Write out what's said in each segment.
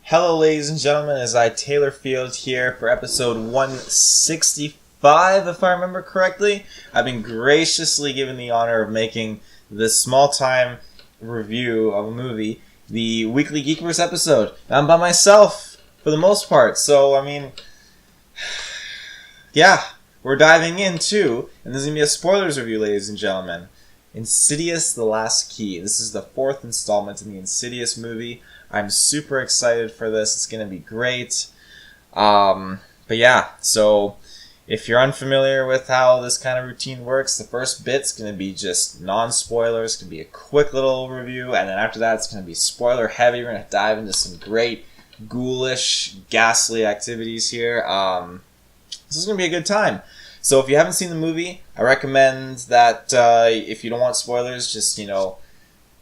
Hello, ladies and gentlemen, as I, Taylor Field, here for episode 165, if I remember correctly. I've been graciously given the honor of making this small-time review of a movie, the weekly GeekVerse episode. I'm by myself, for the most part, so, yeah, we're diving in, too, and this is going to be a spoilers review, ladies and gentlemen. Insidious The Last Key. This is the fourth installment in the Insidious movie. I'm super excited for this. It's going to be great. But yeah, so if you're unfamiliar with how this kind of routine works, the first bit's going to be just non-spoilers. It's going to be a quick little overview, and then after that, it's going to be spoiler heavy. We're going to dive into some great ghoulish, ghastly activities here. This is going to be a good time. So if you haven't seen the movie, I recommend that if you don't want spoilers, just,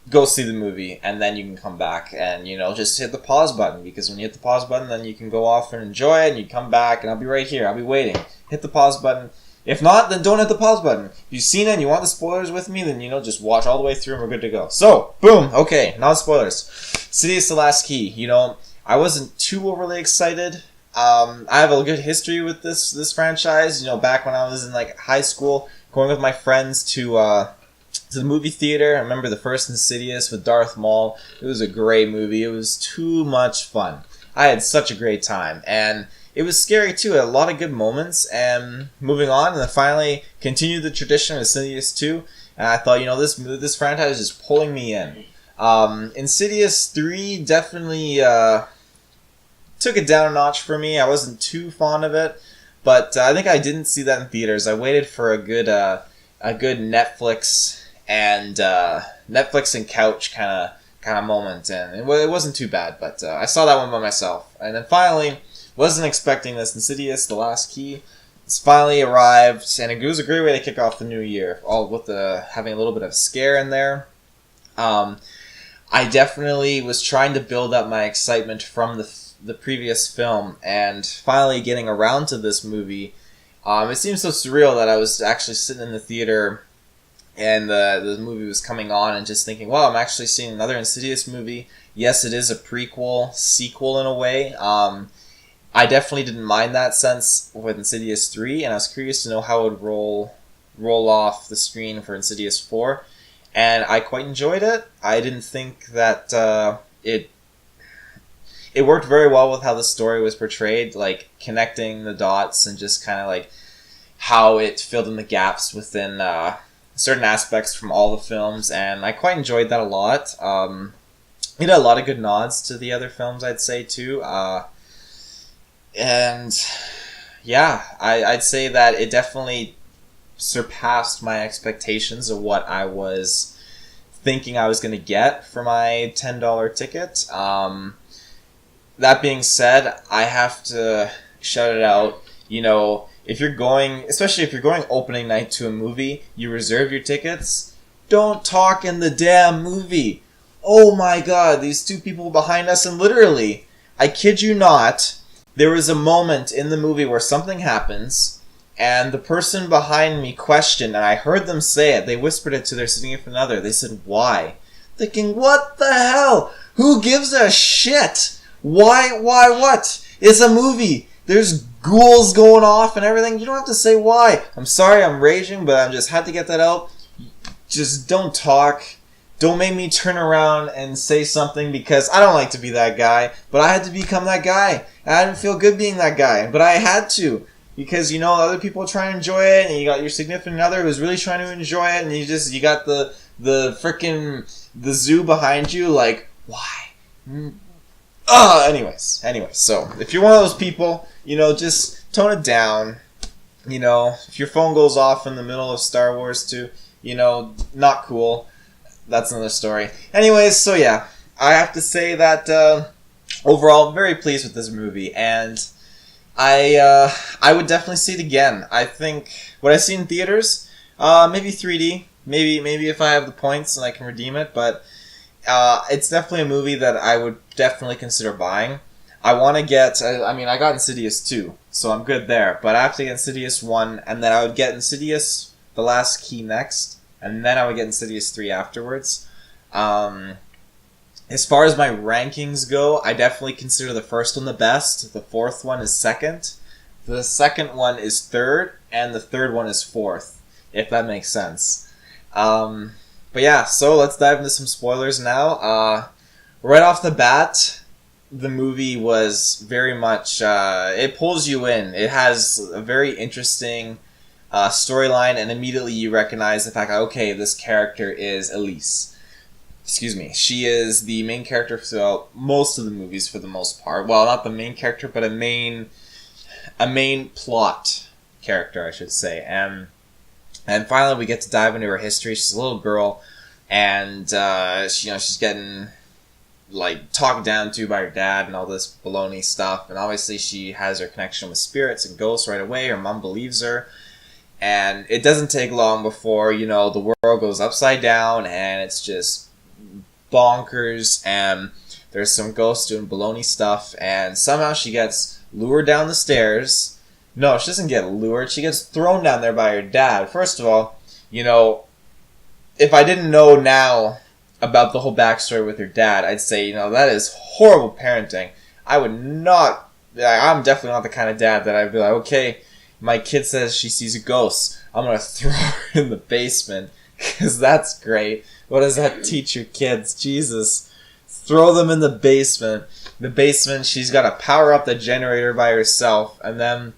go see the movie, and then you can come back and, just hit the pause button, because when you hit the pause button, then you can go off and enjoy it, and you come back, and I'll be right here. I'll be waiting. Hit the pause button. If not, then don't hit the pause button. If you've seen it and you want the spoilers with me, then, just watch all the way through and we're good to go. So, boom, okay, now spoilers. Insidious The Last Key. I wasn't too overly excited. I have a good history with this franchise. Back when I was in high school, going with my friends to the movie theater. I remember the first Insidious with Darth Maul. It was a great movie. It was too much fun. I had such a great time, and it was scary too. It had a lot of good moments. And moving on, and then finally continued the tradition of Insidious 2. And I thought, this franchise is just pulling me in. Insidious 3 definitely took it down a notch for me. I wasn't too fond of it, but I think I didn't see that in theaters. I waited for a good Netflix and couch kind of moment, and it wasn't too bad. But I saw that one by myself, and then finally, wasn't expecting this. Insidious: The Last Key. It's finally arrived, and it was a great way to kick off the new year, all with having a little bit of scare in there. I definitely was trying to build up my excitement from the previous film, and finally getting around to this movie. It seems so surreal that I was actually sitting in the theater and the movie was coming on and just thinking, wow, I'm actually seeing another Insidious movie. Yes, it is a prequel, sequel in a way. I definitely didn't mind that sense with Insidious 3, and I was curious to know how it would roll off the screen for Insidious 4, and I quite enjoyed it. I didn't think that it worked very well with how the story was portrayed, connecting the dots and just kind of how it filled in the gaps within certain aspects from all the films, and I quite enjoyed that a lot. It had a lot of good nods to the other films, I'd say, too. And yeah, I'd say that it definitely surpassed my expectations of what I was thinking I was going to get for my $10 ticket. That being said, I have to shout it out. If you're going, especially if you're going opening night to a movie, you reserve your tickets. Don't talk in the damn movie. Oh my god, these two people behind us, and literally, I kid you not, there was a moment in the movie where something happens, and the person behind me questioned, and I heard them say it. They whispered it to their significant other. They said, "Why?" Thinking, what the hell? Who gives a shit? Why, what? It's a movie. There's ghouls going off and everything. You don't have to say why. I'm sorry I'm raging, but I just had to get that out. Just don't talk. Don't make me turn around and say something, because I don't like to be that guy, but I had to become that guy. I didn't feel good being that guy, but I had to. Because, other people are trying to enjoy it, and you got your significant other who's really trying to enjoy it, and you got the zoo behind you, why? Anyways, so if you're one of those people, just tone it down. If your phone goes off in the middle of Star Wars 2, not cool. That's another story. Anyways, so yeah, I have to say that overall, very pleased with this movie, and I would definitely see it again. I think what I see in theaters, maybe 3D, maybe if I have the points and I can redeem it, but it's definitely a movie that I would definitely consider buying. I want to get, I got Insidious 2, so I'm good there, but I have to get Insidious 1, and then I would get Insidious The Last Key next, and then I would get Insidious 3 afterwards. As far as my rankings go, I definitely consider the first one the best. The fourth one is second. The second one is third, and the third one is fourth, if that makes sense. But yeah, so let's dive into some spoilers now. Right off the bat, the movie was very much, it pulls you in. It has a very interesting storyline, and immediately you recognize the fact that, okay, this character is Elise. Excuse me. She is the main character throughout most of the movies for the most part. Well, not the main character, but a main plot character, I should say. And finally, we get to dive into her history. She's a little girl, and she's getting like talked down to by her dad and all this baloney stuff. And obviously, she has her connection with spirits and ghosts right away. Her mom believes her, and it doesn't take long before the world goes upside down, and it's just bonkers. And there's some ghosts doing baloney stuff, and somehow she gets lured down the stairs. No, she doesn't get lured. She gets thrown down there by her dad. First of all, if I didn't know now about the whole backstory with her dad, I'd say, that is horrible parenting. I'm definitely not the kind of dad that I'd be like, okay, my kid says she sees a ghost, I'm going to throw her in the basement, because that's great. What does that teach your kids? Jesus. Throw them in the basement. The basement, she's got to power up the generator by herself, and then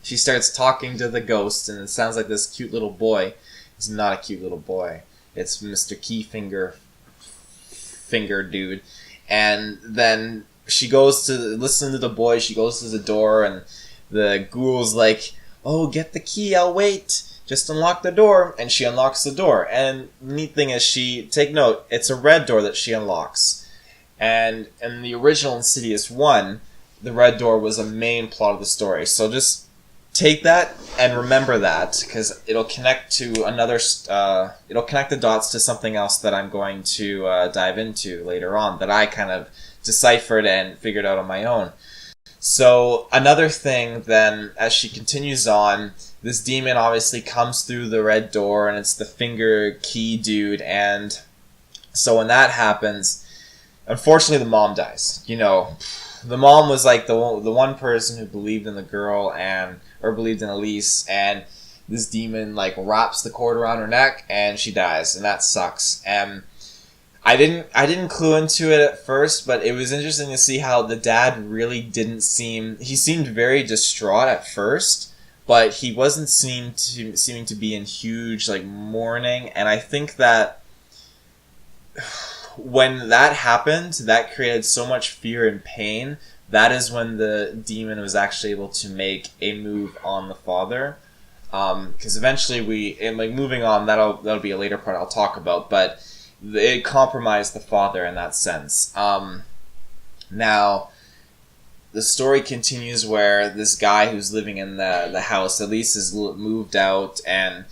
she starts talking to the ghost, and it sounds like this cute little boy. It's not a cute little boy. It's Mr. Finger dude. And then she goes to listen to the boy. She goes to the door, and the ghoul's like, "Oh, get the key. I'll wait. Just unlock the door." And she unlocks the door. And the neat thing is, take note, it's a red door that she unlocks. And in the original Insidious 1, the red door was a main plot of the story. So just take that and remember that, because it'll connect to it'll connect the dots to something else that I'm going to dive into later on, that I kind of deciphered and figured out on my own. So another thing then, as she continues on, this demon obviously comes through the red door, and it's the finger key dude. And so when that happens, unfortunately the mom dies. The mom was like the one person who believed in the girl or believed in Elise, and this demon like wraps the cord around her neck and she dies, and that sucks. And I didn't clue into it at first, but it was interesting to see how the dad really he seemed very distraught at first, but he wasn't seeming to be in huge like mourning. And I think that when that happened, that created so much fear and pain. That is when the demon was actually able to make a move on the father. Because eventually moving on, that'll be a later part I'll talk about, but it compromised the father in that sense. Now, the story continues where this guy who's living in the house, Elise, has moved out, and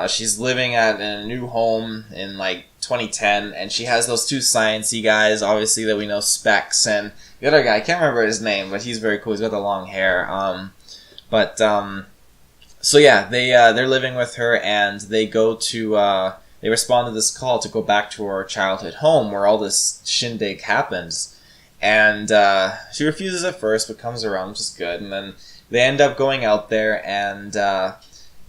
she's living in a new home in like 2010, and she has those two sciencey guys, obviously, that we know, Specs, and the other guy, I can't remember his name, but he's very cool. He's got the long hair. So yeah, they're living with her, and they go to they respond to this call to go back to her childhood home where all this shindig happens, and she refuses at first, but comes around, which is good. And then they end up going out there, and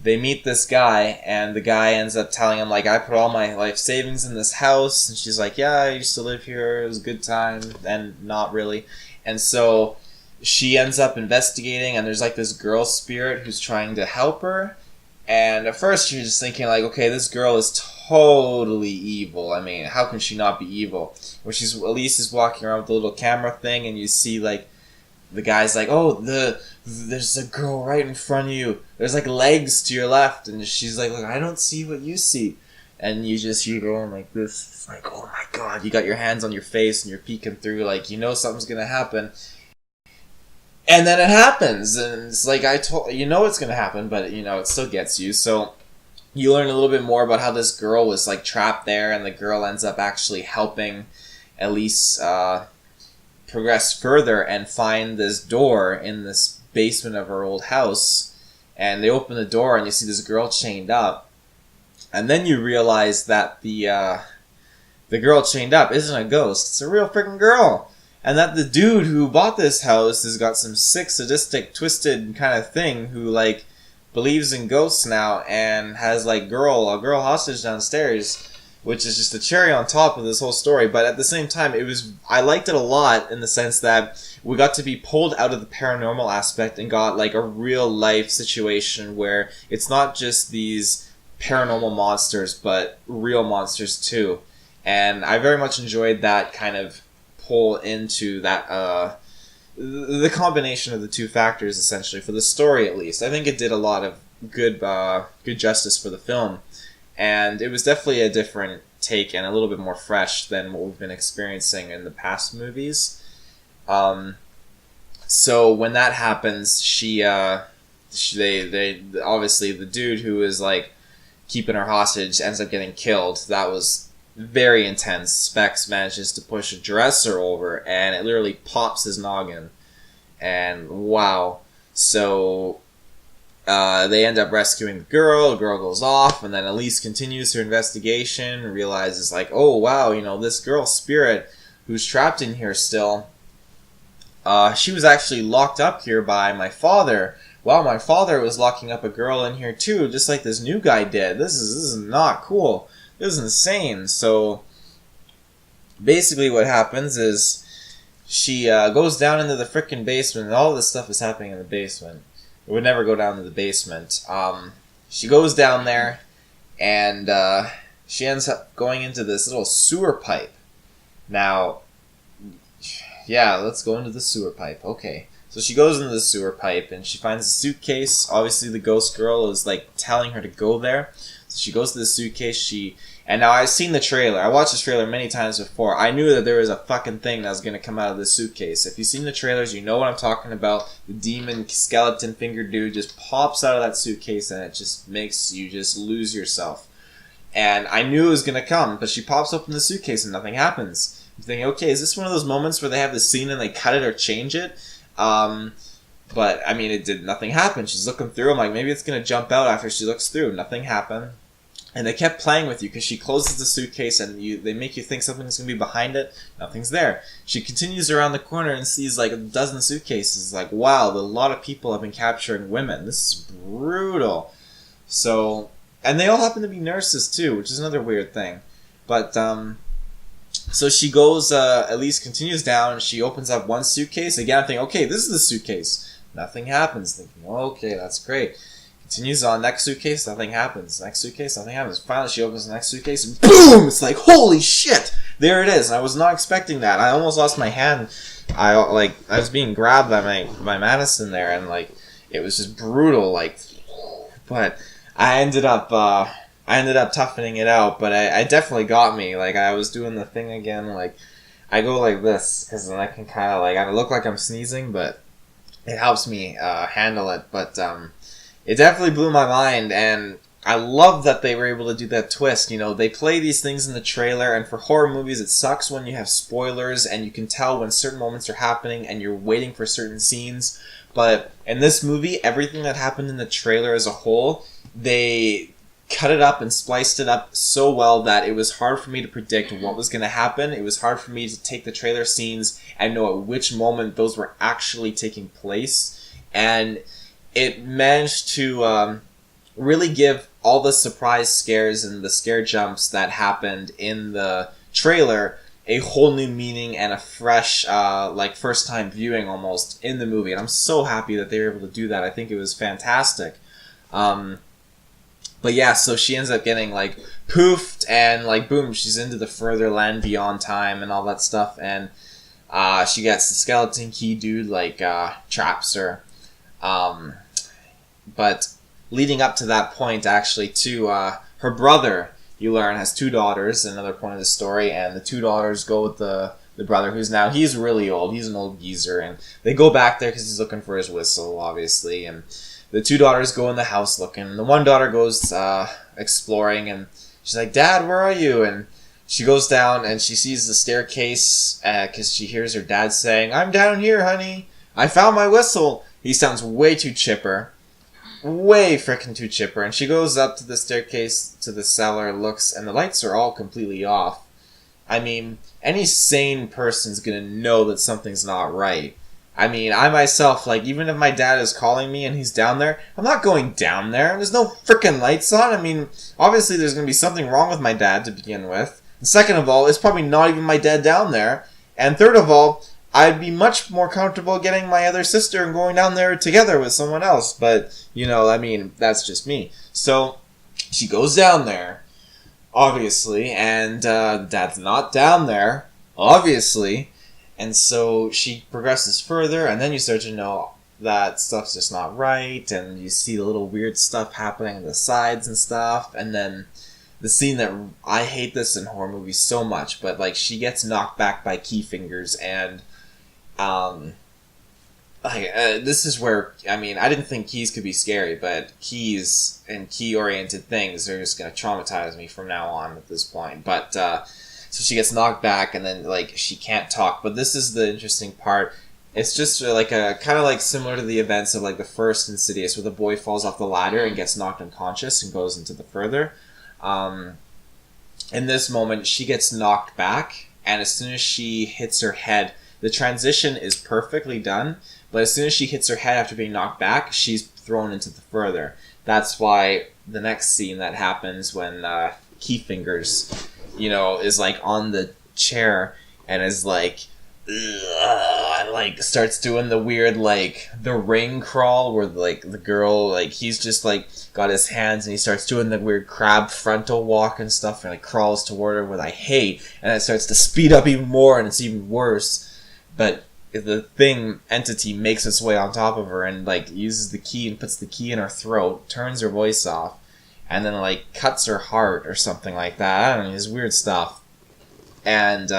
they meet this guy, and the guy ends up telling him, like, I put all my life savings in this house. And she's like, yeah, I used to live here. It was a good time. And not really. And so she ends up investigating, and there's like this girl spirit who's trying to help her. And at first you're just thinking, like, okay, this girl is totally evil. I mean, how can she not be evil? Where Elise is walking around with the little camera thing, and you see, like, the guy's like, oh, there's a girl right in front of you. There's like legs to your left. And she's like, look, I don't see what you see. And you're going like this. It's like, oh my god, you got your hands on your face and you're peeking through, like, something's gonna happen. And then it happens. And it's like, it's gonna happen, but it still gets you. So you learn a little bit more about how this girl was like trapped there, and the girl ends up actually helping Elise progress further and find this door in this basement of her old house. And they open the door, and you see this girl chained up, and then you realize that the the girl chained up isn't a ghost, it's a real freaking girl. And that the dude who bought this house has got some sick, sadistic, twisted kind of thing who, like, believes in ghosts now and has, like, a girl hostage downstairs, which is just a cherry on top of this whole story. But at the same time, I liked it a lot in the sense that we got to be pulled out of the paranormal aspect and got, like, a real life situation where it's not just these paranormal monsters, but real monsters too. And I very much enjoyed that kind of pull into that, the combination of the two factors, essentially, for the story at least. I think it did a lot of good justice for the film. And it was definitely a different take and a little bit more fresh than what we've been experiencing in the past movies. So when that happens, they obviously the dude who is like keeping her hostage ends up getting killed. That was very intense. Specs manages to push a dresser over, and it literally pops his noggin. And wow. So they end up rescuing the girl goes off, and then Elise continues her investigation, realizes like, oh wow, this girl's spirit who's trapped in here still, she was actually locked up here by my father. Wow, my father was locking up a girl in here too, just like this new guy did. This is not cool. This is insane. So basically what happens is she goes down into the frickin' basement, and all this stuff is happening in the basement. It would never go down to the basement. She goes down there, and she ends up going into this little sewer pipe. Now, yeah, let's go into the sewer pipe. Okay. So she goes into the sewer pipe, and she finds a suitcase. Obviously, the ghost girl is, like, telling her to go there. So she goes to the suitcase, and now I've seen the trailer. I watched this trailer many times before. I knew that there was a fucking thing that was going to come out of this suitcase. If you've seen the trailers, you know what I'm talking about. The demon skeleton finger dude just pops out of that suitcase, and it just makes you just lose yourself. And I knew it was going to come, but she pops open the suitcase and nothing happens. I'm thinking, okay, is this one of those moments where they have the scene and they cut it or change it? But, I mean, nothing happened. She's looking through. I'm like, maybe it's going to jump out after she looks through. Nothing happened. And they kept playing with you because she closes the suitcase and they make you think something's going to be behind it. Nothing's there. She continues around the corner and sees like a dozen suitcases. Like, wow, a lot of people have been capturing women. This is brutal. So, and they all happen to be nurses too, which is another weird thing. But, so she goes, Elise continues down, and she opens up one suitcase. Again, I'm thinking, okay, this is the suitcase. Nothing happens. Thinking, okay, that's great. Continues on, next suitcase, nothing happens. Next suitcase, nothing happens. Finally, she opens the next suitcase, and boom! It's like, holy shit! There it is. And I was not expecting that. I almost lost my hand. I was being grabbed by Madison there, and like, it was just brutal. Like, but I ended up toughening it out. But I definitely got me. Like, I was doing the thing again. Like, I go like this because then I can kind of like, I look like I'm sneezing, but it helps me handle it. But it definitely blew my mind, and I love that they were able to do that twist. They play these things in the trailer, and for horror movies, it sucks when you have spoilers, and you can tell when certain moments are happening, and you're waiting for certain scenes. But in this movie, everything that happened in the trailer as a whole, they cut it up and spliced it up so well that it was hard for me to predict what was going to happen. It was hard for me to take the trailer scenes and know at which moment those were actually taking place. And it managed to really give all the surprise scares and the scare jumps that happened in the trailer a whole new meaning and a fresh, first time viewing almost in the movie. And I'm so happy that they were able to do that. I think it was fantastic. But yeah, so she ends up getting like poofed, and like boom, she's into the further land beyond time and all that stuff. And she gets the skeleton key dude traps her. But leading up to that point, actually, too, her brother, you learn, has two daughters, another point of the story, and the two daughters go with the brother, he's really old, he's an old geezer, and they go back there because he's looking for his whistle, obviously, and the two daughters go in the house looking, and the one daughter goes exploring, and she's like, Dad, where are you? And she goes down, and she sees the staircase, because she hears her dad saying, I'm down here, honey, I found my whistle. He sounds way too chipper. Way frickin' too chipper. And she goes up to the staircase to the cellar, looks, and the lights are all completely off. I mean, any sane person's gonna know that something's not right. I mean, I myself, like, even if my dad is calling me and he's down there, I'm not going down there. There's no freaking lights on. I mean, obviously there's gonna be something wrong with my dad to begin with. And second of all, it's probably not even my dad down there. And third of all, I'd be much more comfortable getting my other sister and going down there together with someone else. But, you know, I mean, that's just me. So, she goes down there, obviously, and Dad's not down there, obviously. And so she progresses further, and then you start to know that stuff's just not right, and you see the little weird stuff happening on the sides and stuff, and then the scene that I hate this in horror movies so much, but like she gets knocked back by key fingers, and this is where, I mean, I didn't think keys could be scary, but keys and key-oriented things are just going to traumatize me from now on at this point. But so she gets knocked back, and then like she can't talk. But this is the interesting part. It's just like a kind of like similar to the events of like the first Insidious, where the boy falls off the ladder and gets knocked unconscious and goes into the further. In this moment, she gets knocked back, and as soon as she hits her head, the transition is perfectly done. But as soon as she hits her head after being knocked back, she's thrown into the further. That's why the next scene that happens when Key Fingers, you know, is like on the chair and is like, starts doing the weird, like, the ring crawl where, like, the girl, like, he's just, like, got his hands and he starts doing the weird crab frontal walk and stuff and, like, crawls toward her, what I hate, and it starts to speed up even more and it's even worse. But the entity makes its way on top of her and, like, uses the key and puts the key in her throat, turns her voice off, and then, like, cuts her heart or something like that. I don't know, it's weird stuff. And,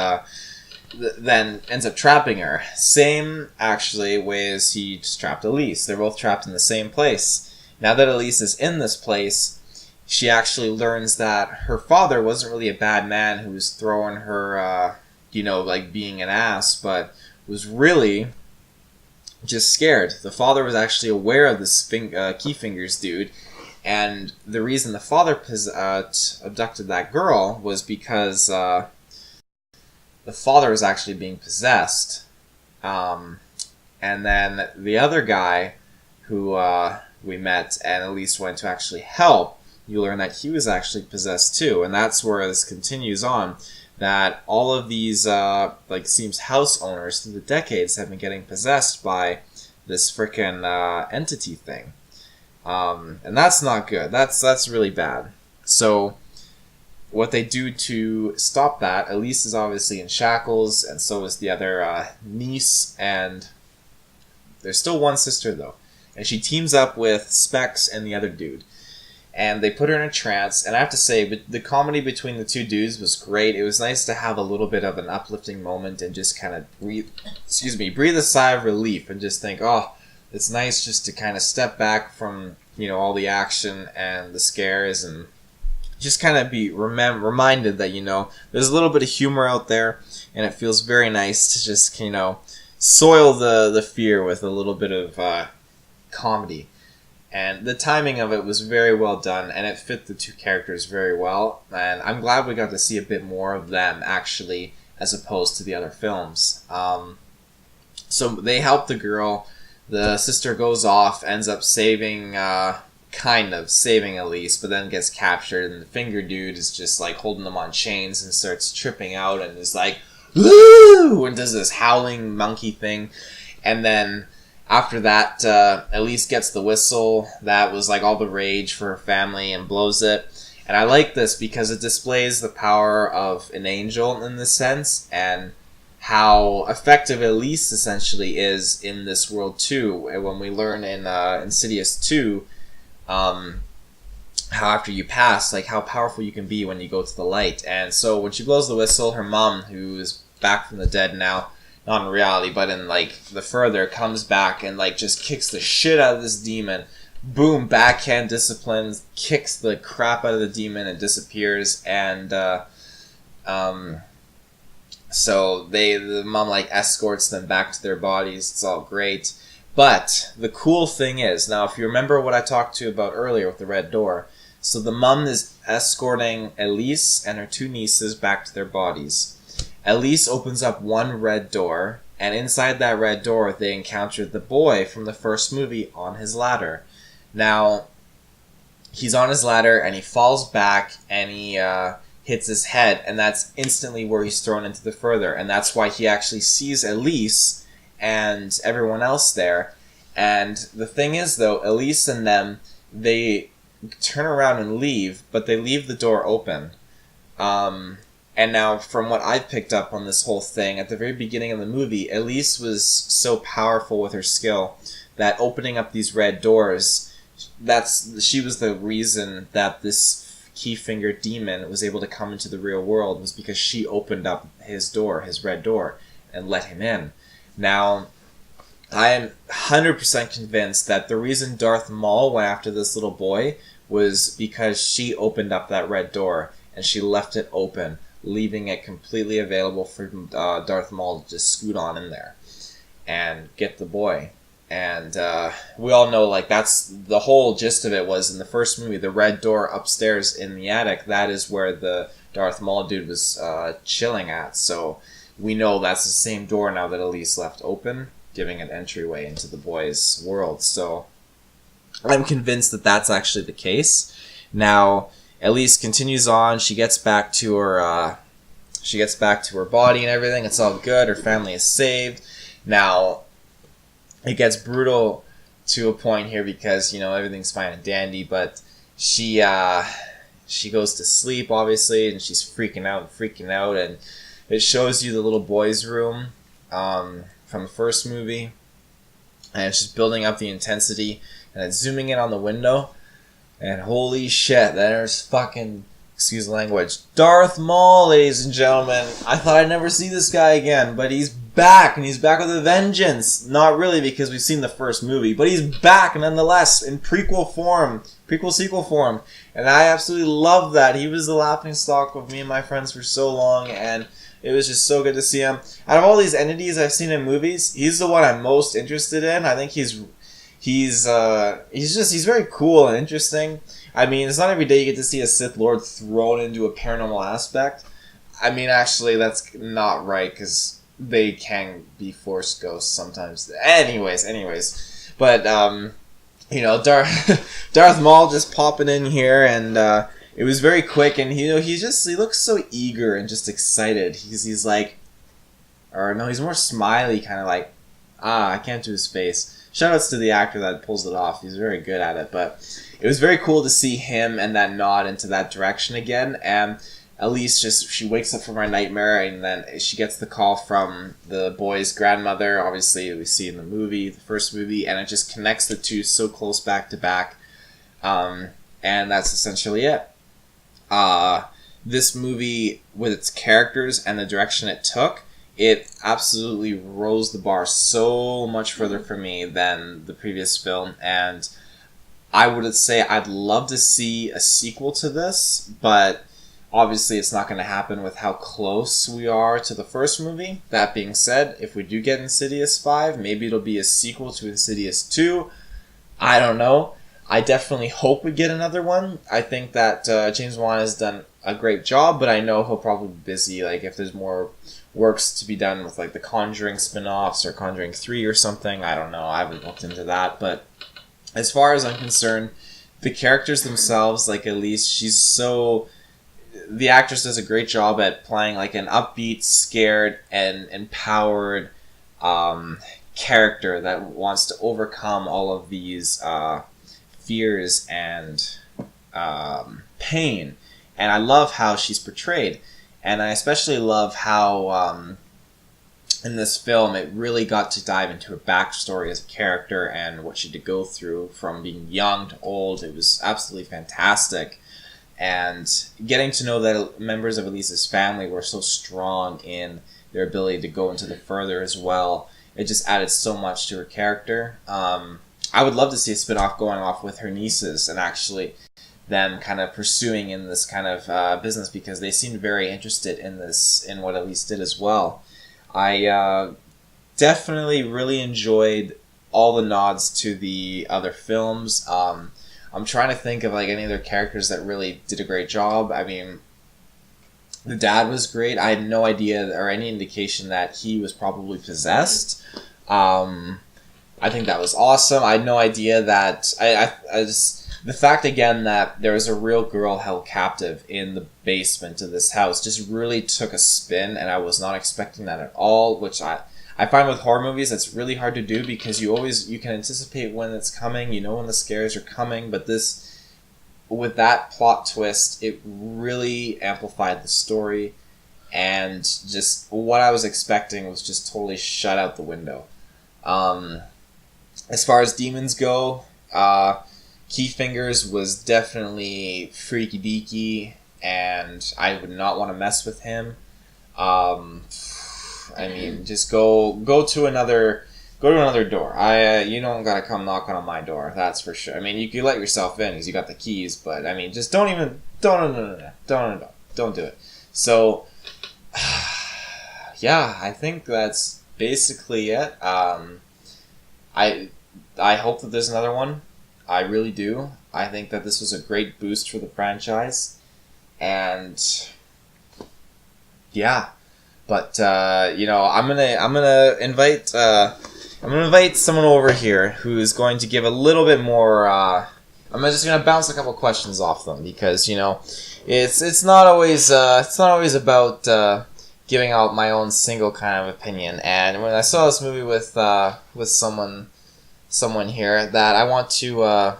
then ends up trapping her. Same, actually, way as he just trapped Elise. They're both trapped in the same place. Now that Elise is in this place, she actually learns that her father wasn't really a bad man who was throwing her, like being an ass, but was really just scared. The father was actually aware of this Key Fingers dude, and the reason the father abducted that girl was because the father was actually being possessed. And then the other guy who we met and at least went to actually help, you learn that he was actually possessed too. And that's where this continues on, that all of these, seems house owners through the decades have been getting possessed by this frickin' entity thing. And that's not good. That's really bad. So what they do to stop that, Elise is obviously in shackles, and so is the other niece, and there's still one sister, though. And she teams up with Specs and the other dude. And they put her in a trance, and I have to say, the comedy between the two dudes was great. It was nice to have a little bit of an uplifting moment and just kind of breathe a sigh of relief and just think, oh, it's nice just to kind of step back from, all the action and the scares and just kind of be reminded that, there's a little bit of humor out there, and it feels very nice to just, soil the fear with a little bit of comedy. And the timing of it was very well done, and it fit the two characters very well, and I'm glad we got to see a bit more of them, actually, as opposed to the other films. So they help the girl, the sister goes off, ends up saving Elise, but then gets captured, and the finger dude is just like holding them on chains and starts tripping out and is like, woo! And does this howling monkey thing. And then after that, Elise gets the whistle that was like all the rage for her family and blows it. And I like this because it displays the power of an angel in this sense, and how effective Elise essentially is in this world too. And when we learn in Insidious 2, how after you pass, like how powerful you can be when you go to the light. And so when she blows the whistle, her mom, who is back from the dead now, not in reality, but in like the further, comes back and like just kicks the shit out of this demon. Boom, backhand discipline, kicks the crap out of the demon and disappears. And so the mom like escorts them back to their bodies. It's all great. But the cool thing is, now if you remember what I talked to you about earlier with the red door, so the mom is escorting Elise and her two nieces back to their bodies. Elise opens up one red door, and inside that red door, they encounter the boy from the first movie on his ladder. Now, he's on his ladder, and he falls back, and he hits his head, and that's instantly where he's thrown into the further, and that's why he actually sees Elise and everyone else there. And the thing is, though, Elise and them, they turn around and leave, but they leave the door open. And now, from what I've picked up on this whole thing, at the very beginning of the movie, Elise was so powerful with her skill that opening up these red doors, she was the reason that this key-finger demon was able to come into the real world, was because she opened up his door, his red door, and let him in. Now, I am 100% convinced that the reason Darth Maul went after this little boy was because she opened up that red door, and she left it open, leaving it completely available for Darth Maul to just scoot on in there and get the boy. And we all know, like, that's the whole gist of it. Was in the first movie, the red door upstairs in the attic, that is where the Darth Maul dude was chilling at. So we know that's the same door now that Elise left open, giving an entryway into the boy's world. So I'm convinced that that's actually the case. Now, Elise continues on. She gets back to her body and everything. It's all good. Her family is saved. Now, it gets brutal to a point here because, everything's fine and dandy, but she goes to sleep, obviously, and she's freaking out, and it shows you the little boy's room from the first movie, and it's just building up the intensity, and it's zooming in on the window, and holy shit, there's fucking, excuse the language, Darth Maul, ladies and gentlemen. I thought I'd never see this guy again, but he's back, and he's back with a vengeance. Not really, because we've seen the first movie, but he's back nonetheless in prequel sequel form, and I absolutely love that. He was the laughingstock of me and my friends for so long, and it was just so good to see him. Out of all these entities I've seen in movies, he's the one I'm most interested in. I think he's very cool and interesting. I mean, it's not every day you get to see a Sith Lord thrown into a paranormal aspect. I mean, actually, that's not right, because they can be Force ghosts sometimes. Anyways. But, Darth Maul just popping in here, and it was very quick, and, he looks so eager and just excited. He's like, or no, he's more smiley, kind of like, I can't do his face. Shoutouts to the actor that pulls it off. He's very good at it, but it was very cool to see him and that nod into that direction again. And Elise she wakes up from her nightmare, and then she gets the call from the boy's grandmother. Obviously, we see in the first movie, and it just connects the two so close back to back. And that's essentially it. This movie, with its characters and the direction it took, it absolutely rose the bar so much further for me than the previous film, and I would say I'd love to see a sequel to this, but obviously it's not going to happen with how close we are to the first movie. That being said, if we do get Insidious 5, maybe it'll be a sequel to Insidious 2. I don't know. I definitely hope we get another one. I think that James Wan has done a great job, but I know he'll probably be busy, like if there's more works to be done with like the Conjuring spin-offs or Conjuring 3 or something. I don't know. I haven't looked into that, but as far as I'm concerned, the characters themselves, like Elise, the actress does a great job at playing like an upbeat, scared, and empowered character that wants to overcome all of these fears and pain. And I love how she's portrayed. And I especially love how in this film it really got to dive into her backstory as a character and what she had to go through from being young to old. It was absolutely fantastic. And getting to know that members of Elise's family were so strong in their ability to go into the further as well, it just added so much to her character. I would love to see a spin-off going off with her nieces and actually them kind of pursuing in this kind of business, because they seemed very interested in what Elise did as well. I definitely really enjoyed all the nods to the other films. I'm trying to think of like any other characters that really did a great job. I mean, The dad was great. I had no idea or any indication that he was probably possessed. I think that was awesome. I had no idea that... I just... The fact, again, that there was a real girl held captive in the basement of this house just really took a spin, and I was not expecting that at all, which I find with horror movies that's really hard to do because you can anticipate when it's coming, you know when the scares are coming, but this, with that plot twist, it really amplified the story, and just what I was expecting was just totally shut out the window. As far as demons go, Key Fingers was definitely freaky deaky, and I would not want to mess with him. I mean, just go to another door. You don't gotta come knocking on my door. That's for sure. I mean, you can let yourself in because you got the keys, but I mean, just don't do it. So, yeah, I think that's basically it. I hope that there's another one. I really do. I think that this was a great boost for the franchise, and yeah. But I'm gonna invite someone over here who's going to give a little bit more. I'm just gonna bounce a couple questions off them because it's not always about giving out my own single kind of opinion. And when I saw this movie with someone here that I want to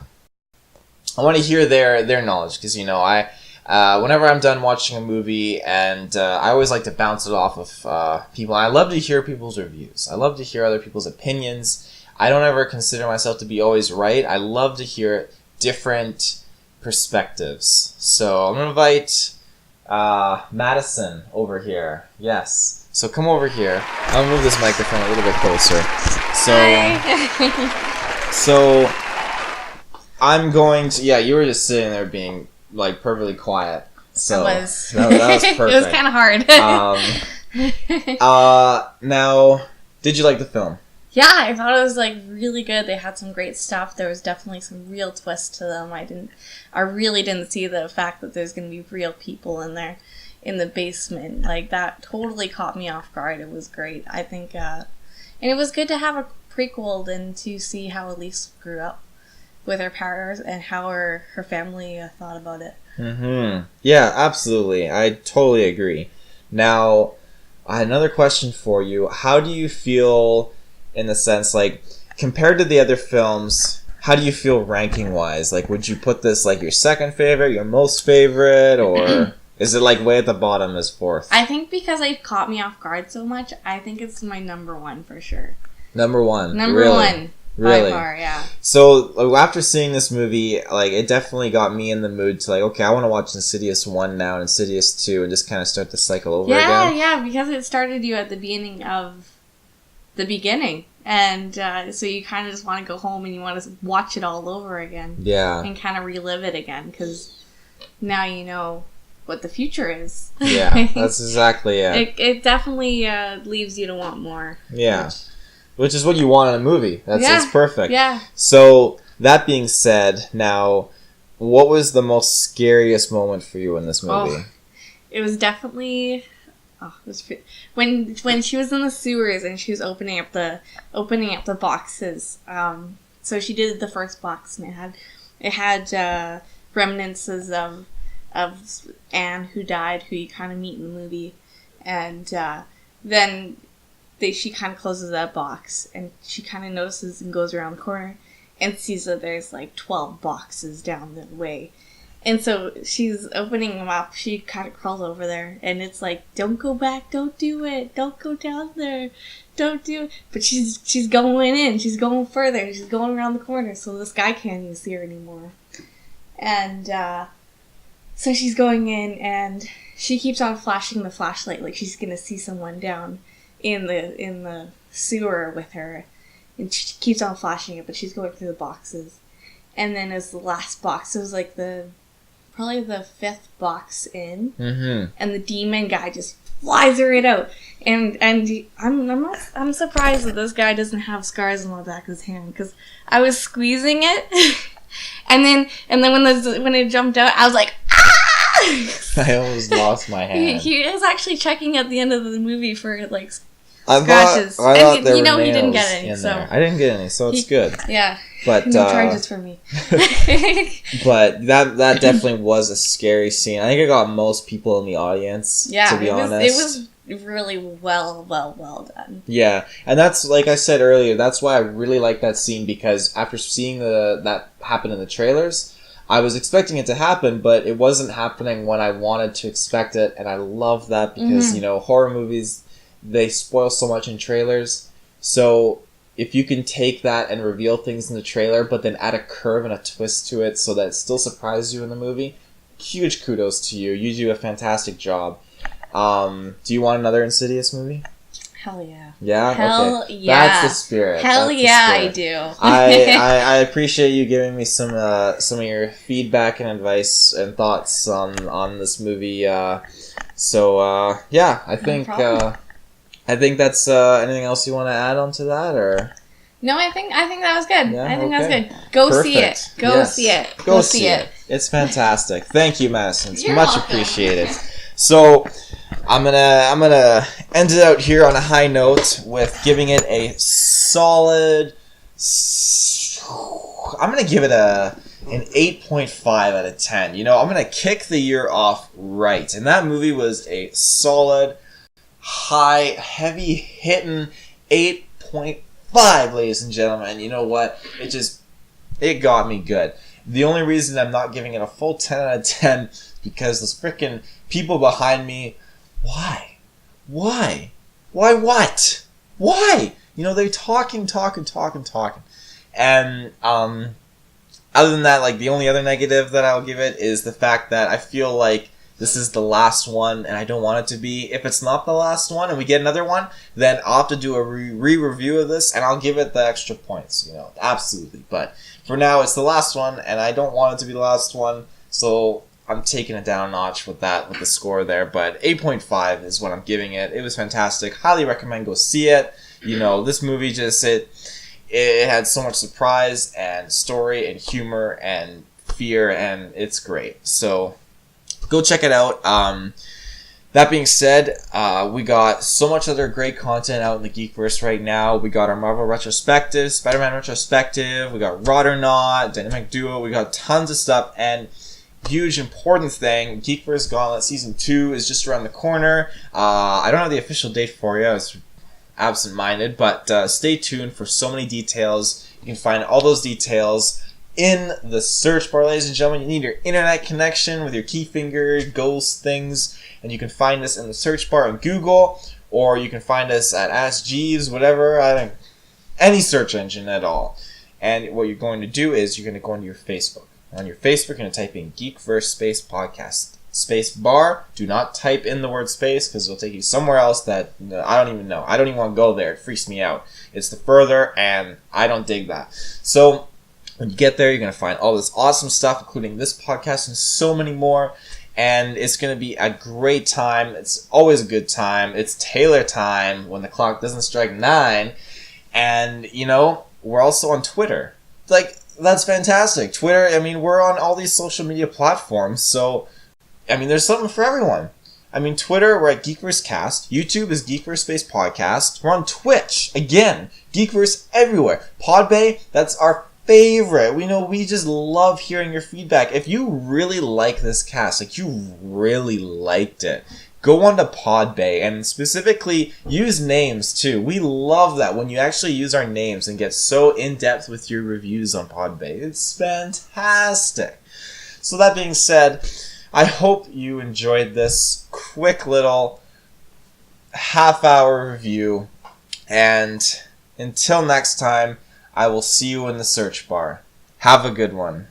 hear their knowledge because whenever I'm done watching a movie and I always like to bounce it off of people. I love to hear people's reviews. I love to hear other people's opinions. I don't ever consider myself to be always right. I love to hear different perspectives. So I'm gonna invite Madison over here. Yes. So come over here. I'll move this microphone a little bit closer. So I'm going to... Yeah, you were just sitting there being, like, perfectly quiet. So that was perfect. It was kind of hard. Now, did you like the film? Yeah, I thought it was, like, really good. They had some great stuff. There was definitely some real twists to them. I really didn't see the fact that there's going to be real people in there in the basement. Like, that totally caught me off guard. It was great. I think, and it was good to have a prequel and to see how Elise grew up with her powers and how her family thought about it. Mm-hmm. Yeah, absolutely. I totally agree. Now, I had another question for you. How do you feel in the sense, like, compared to the other films, how do you feel ranking-wise? Like, would you put this, like, your second favorite, your most favorite, or is it, like, way at the bottom as fourth? I think because it caught me off guard so much, I think it's my number one for sure. Number one? Number one. Really? By far, yeah. So, after seeing this movie, like, it definitely got me in the mood to, like, okay, I want to watch Insidious 1 now and Insidious 2 and just kind of start the cycle over again. Yeah, because it started you at the beginning of the beginning. And so you kind of just want to go home and you want to watch it all over again. Yeah. And kind of relive it again, because now you know what the future is. Yeah, that's exactly it. It definitely leaves you to want more. Yeah. Which is what you want in a movie. That's perfect. Yeah. So, that being said, now, what was the most scariest moment for you in this movie? Oh, it was definitely... when she was in the sewers and she was opening up the boxes. So she did the first box and it had remnants of Anne who died, who you kind of meet in the movie, and then she kind of closes that box and she kind of notices and goes around the corner and sees that there's like 12 boxes down the way. And so she's opening them up. She kind of crawls over there, and it's like, "Don't go back! Don't do it! Don't go down there! Don't do it!" But she's going in. She's going further. She's going around the corner, so this guy can't even see her anymore. And so she's going in, and she keeps on flashing the flashlight like she's gonna see someone down in the sewer with her, and she keeps on flashing it. But she's going through the boxes, and then as the last box, it was like probably the fifth box in, and the demon guy just flies her right out. And I'm surprised that this guy doesn't have scars on the back of his hand, because I was squeezing it, and then when it jumped out, I was like, ah! Alex! I almost lost my hand. He was actually checking at the end of the movie for, like, I scratches. thought there you were know he didn't nails get any, in so... there. I didn't get any, so it's good. Yeah. But, no charges for me. But that definitely was a scary scene. I think it got most people in the audience, to be honest. It was really well done. Yeah, and that's, like I said earlier, that's why I really like that scene, because after seeing that happen in the trailers, I was expecting it to happen, but it wasn't happening when I wanted to expect it, and I love that because, horror movies, they spoil so much in trailers, so if you can take that and reveal things in the trailer, but then add a curve and a twist to it so that it still surprises you in the movie, huge kudos to you. You do a fantastic job. Do you want another Insidious movie? Hell yeah. Yeah? Hell okay. yeah. That's the spirit. Hell yeah, I do. I appreciate you giving me some of your feedback and advice and thoughts on this movie. Yeah, I think that's anything else you want to add on to that, or? No, I think that was good. Yeah, I think that was good. Perfect. Go see it. Go see it. It's fantastic. Thank you, Madison. It's You're much welcome. appreciated. So, I'm gonna end it out here on a high note with giving it a solid. I'm gonna give it an 8.5 out of 10. I'm gonna kick the year off right, and that movie was a solid, high, heavy hitting 8.5, ladies and gentlemen. You know what? It got me good. The only reason I'm not giving it a full 10 out of 10 is because those frickin' people behind me, why? What? Why? They're talking. And, other than that, like, the only other negative that I'll give it is the fact that I feel like this is the last one, and I don't want it to be. If it's not the last one and we get another one, then I'll have to do a re-review of this, and I'll give it the extra points, absolutely. But for now, it's the last one, and I don't want it to be the last one, so I'm taking it down a notch with the score there. But 8.5 is what I'm giving it. It was fantastic. Highly recommend go see it. This movie it had so much surprise and story and humor and fear, and it's great. So go check it out. That being said, we got so much other great content out in the GeekVerse right now. We got our Marvel retrospective, Spider-Man retrospective, we got Rod or Not, Dynamic Duo, we got tons of stuff, and huge important thing, GeekVerse Gauntlet Season 2 is just around the corner. I don't have the official date for you, I was absent-minded, but stay tuned for so many details. You can find all those details in the search bar, ladies and gentlemen. You need your internet connection with your key finger, ghost things, and you can find us in the search bar on Google, or you can find us at Ask Jeeves, whatever, any search engine at all. And what you're going to do is you're going to go into your Facebook. On your Facebook, you're going to type in GeekVerse Space Podcast space bar. Do not type in the word space, because it'll take you somewhere else that I don't even know. I don't even want to go there. It freaks me out. It's the further, and I don't dig that. So when you get there, you're going to find all this awesome stuff, including this podcast and so many more. And it's going to be a great time. It's always a good time. It's Taylor time when the clock doesn't strike 9. And, we're also on Twitter. That's fantastic. Twitter, we're on all these social media platforms. So, there's something for everyone. Twitter, we're at GeekVerse Cast. YouTube is GeekVerse Space Podcast. We're on Twitch. Again, GeekVerse everywhere. Podbay, that's our favorite. We just love hearing your feedback. If you really like this cast, you really liked it, go on to Podbay and specifically use names too. We love that when you actually use our names and get so in-depth with your reviews on Podbay. It's fantastic. So that being said, I hope you enjoyed this quick little half-hour review, and until next time, I will see you in the search bar. Have a good one.